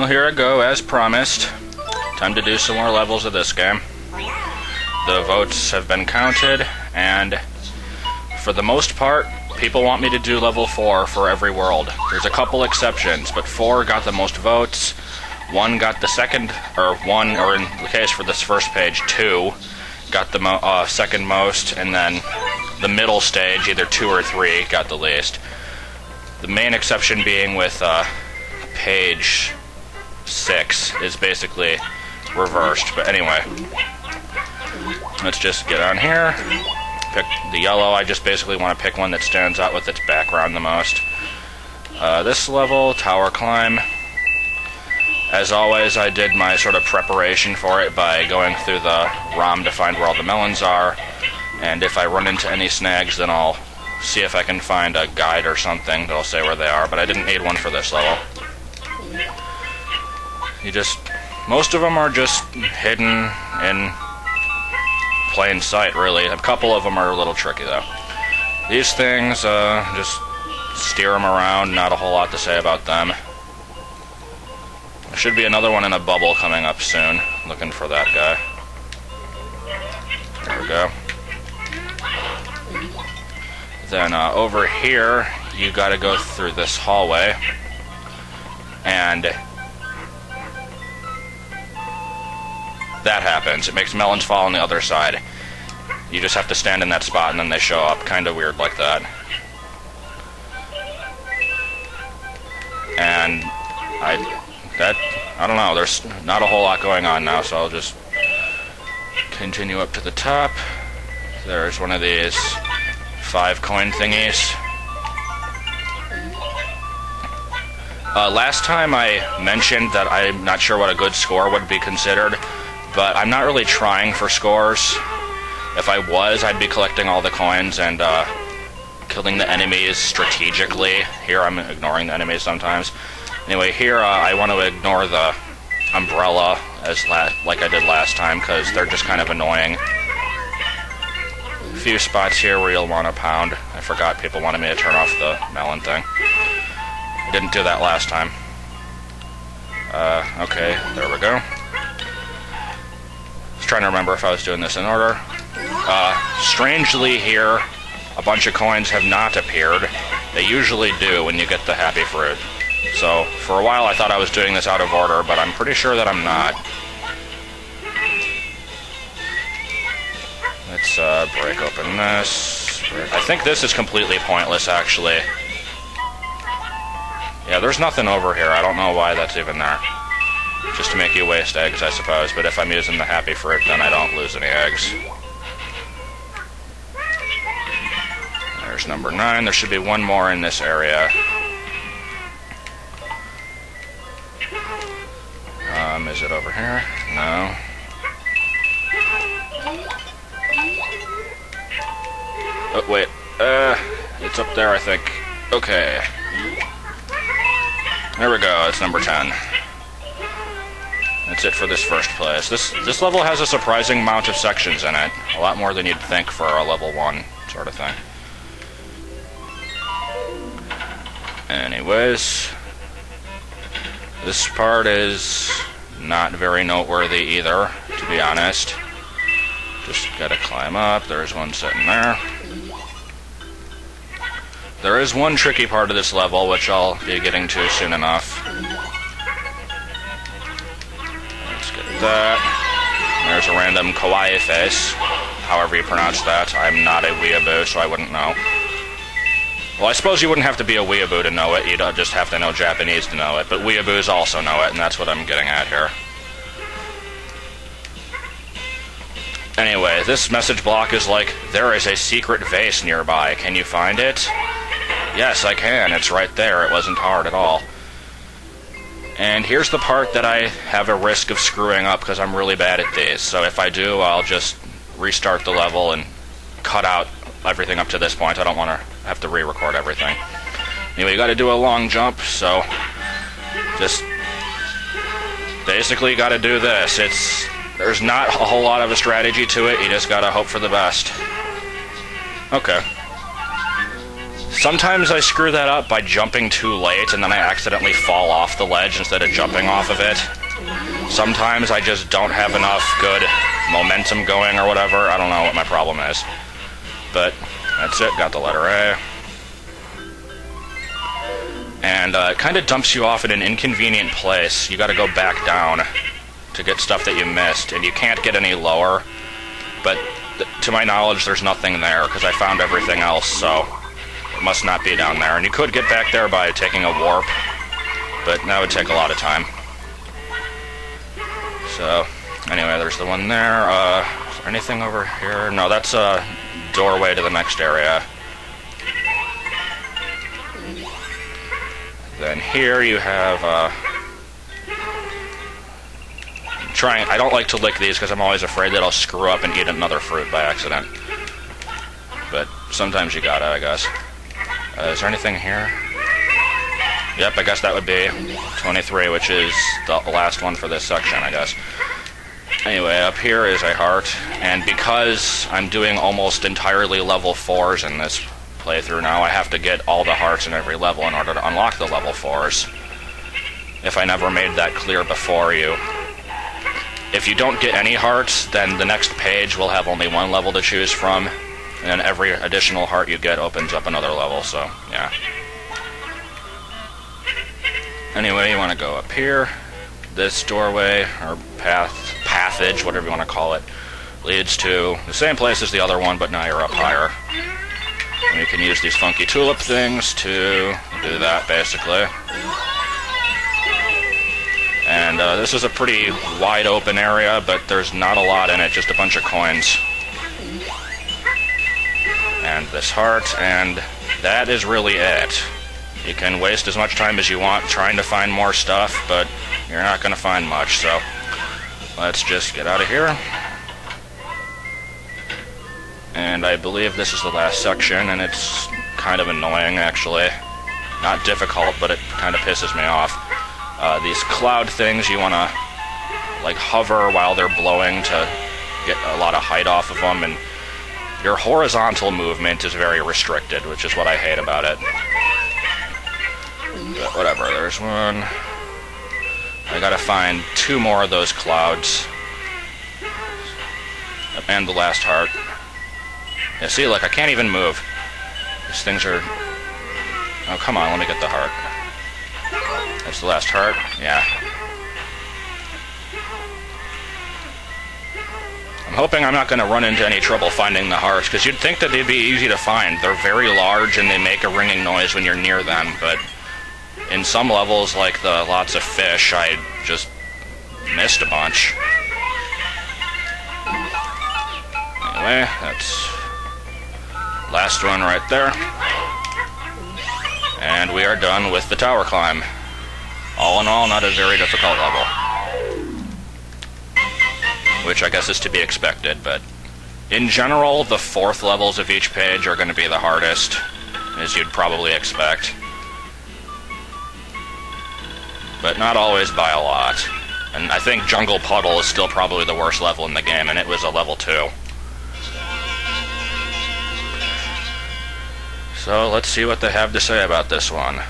Well, here I go, as promised. Time to do some more levels of this game. The votes have been counted, and for the most part, people want me to do level 4 for every world. There's a couple exceptions, but 4 got the most votes, 1 got the second, or in the case for this first page, 2 got the second most, and then the middle stage, either 2 or 3, got the least. The main exception being with page 6 is basically reversed, but anyway. Let's just get on here. Pick the yellow. I just basically want to pick one that stands out with its background the most. This level, tower climb. As always, I did my sort of preparation for it by going through the ROM to find where all the melons are. And if I run into any snags, then I'll see if I can find a guide or something that'll say where they are. But I didn't need one for this level. Most of them are just hidden in plain sight, really. A couple of them are a little tricky, though. These things, just steer them around, not a whole lot to say about them. There should be another one in a bubble coming up soon. Looking for that guy. There we go. Then over here, you gotta go through this hallway. And that happens. It makes melons fall on the other side. You just have to stand in that spot and then they show up. Kind of weird like that. And I don't know, there's not a whole lot going on now, so I'll just continue up to the top. There's one of these 5 coin thingies. Last time I mentioned that I'm not sure what a good score would be considered, but I'm not really trying for scores. If I was, I'd be collecting all the coins and killing the enemies strategically. Here I'm ignoring the enemies sometimes. Anyway, here I want to ignore the umbrella like I did last time, because they're just kind of annoying. A few spots here where you'll want to pound. I forgot people wanted me to turn off the melon thing. I didn't do that last time. Okay, there we go. Trying to remember if I was doing this in order. Strangely here, a bunch of coins have not appeared. They usually do when you get the happy fruit. So, for a while I thought I was doing this out of order, but I'm pretty sure that I'm not. Let's break open this. I think this is completely pointless, actually. Yeah, there's nothing over here. I don't know why that's even there. Just to make you waste eggs, I suppose. But if I'm using the happy fruit, then I don't lose any eggs. There's number 9. There should be one more in this area. Is it over here? No. Oh, wait. It's up there, I think. Okay. There we go. It's number 10. That's it for this first place. This level has a surprising amount of sections in it. A lot more than you'd think for a level 1 sort of thing. Anyways, this part is not very noteworthy either, to be honest. Just gotta climb up. There's one sitting there. There is one tricky part of this level, which I'll be getting to soon enough. Let's get that. There's a random kawaii face, however you pronounce that. I'm not a weeaboo, so I wouldn't know. Well, I suppose you wouldn't have to be a weeaboo to know it. You'd just have to know Japanese to know it. But weeaboos also know it, and that's what I'm getting at here. Anyway, this message block is like, there is a secret vase nearby. Can you find it? Yes, I can. It's right there. It wasn't hard at all. And here's the part that I have a risk of screwing up because I'm really bad at these. So if I do, I'll just restart the level and cut out everything up to this point. I don't want to have to re-record everything. Anyway, you got to do a long jump, so just basically got to do this. There's not a whole lot of a strategy to it. You just got to hope for the best. Okay. Sometimes I screw that up by jumping too late, and then I accidentally fall off the ledge instead of jumping off of it. Sometimes I just don't have enough good momentum going or whatever. I don't know what my problem is. But that's it, got the letter A. And it kind of dumps you off in an inconvenient place. You gotta go back down to get stuff that you missed, and you can't get any lower. But to my knowledge, there's nothing there, because I found everything else, so it must not be down there. And you could get back there by taking a warp, but that would take a lot of time. So, anyway, there's the one there. Is there anything over here? No, that's a doorway to the next area. Then here you have, I don't like to lick these because I'm always afraid that I'll screw up and eat another fruit by accident. But sometimes you gotta, I guess. Is there anything here? Yep, I guess that would be 23, which is the last one for this section, I guess. Anyway, up here is a heart, and because I'm doing almost entirely level 4s in this playthrough now, I have to get all the hearts in every level in order to unlock the level 4s. If I never made that clear before you. If you don't get any hearts, then the next page will have only one level to choose from, and then every additional heart you get opens up another level, so, yeah. Anyway, you want to go up here. This doorway, or passage, whatever you want to call it, leads to the same place as the other one, but now you're up higher. And you can use these funky tulip things to do that, basically. And this is a pretty wide open area, but there's not a lot in it, just a bunch of coins. And this heart, and that is really it. You can waste as much time as you want trying to find more stuff, but you're not going to find much, so let's just get out of here. And I believe this is the last section, and it's kind of annoying, actually. Not difficult, but it kind of pisses me off. These cloud things, you want to like hover while they're blowing to get a lot of height off of them, and your horizontal movement is very restricted, which is what I hate about it. But whatever, there's one. I gotta find 2 more of those clouds. And the last heart. Yeah, see, look, I can't even move. These things are... Oh, come on, let me get the heart. That's the last heart? Yeah. I'm hoping I'm not going to run into any trouble finding the hearts, because you'd think that they'd be easy to find. They're very large and they make a ringing noise when you're near them, but in some levels, like the lots of fish, I just missed a bunch. Anyway, that's last one right there. And we are done with the tower climb. All in all, not a very difficult level. Which I guess is to be expected, but in general, the 4th levels of each page are going to be the hardest, as you'd probably expect. But not always by a lot. And I think Jungle Puddle is still probably the worst level in the game, and it was a level 2. So let's see what they have to say about this one.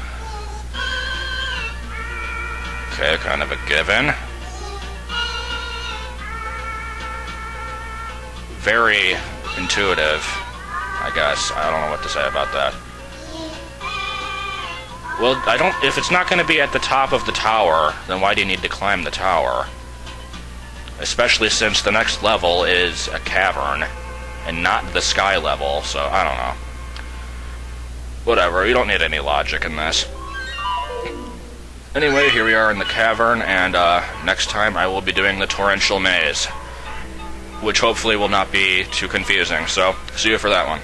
Okay, kind of a given. Very intuitive, I guess. I don't know what to say about that. Well, if it's not going to be at the top of the tower, then why do you need to climb the tower? Especially since the next level is a cavern, and not the sky level, so I don't know. Whatever, you don't need any logic in this. Anyway, here we are in the cavern, and next time I will be doing the Torrential Maze, which hopefully will not be too confusing, so see you for that one.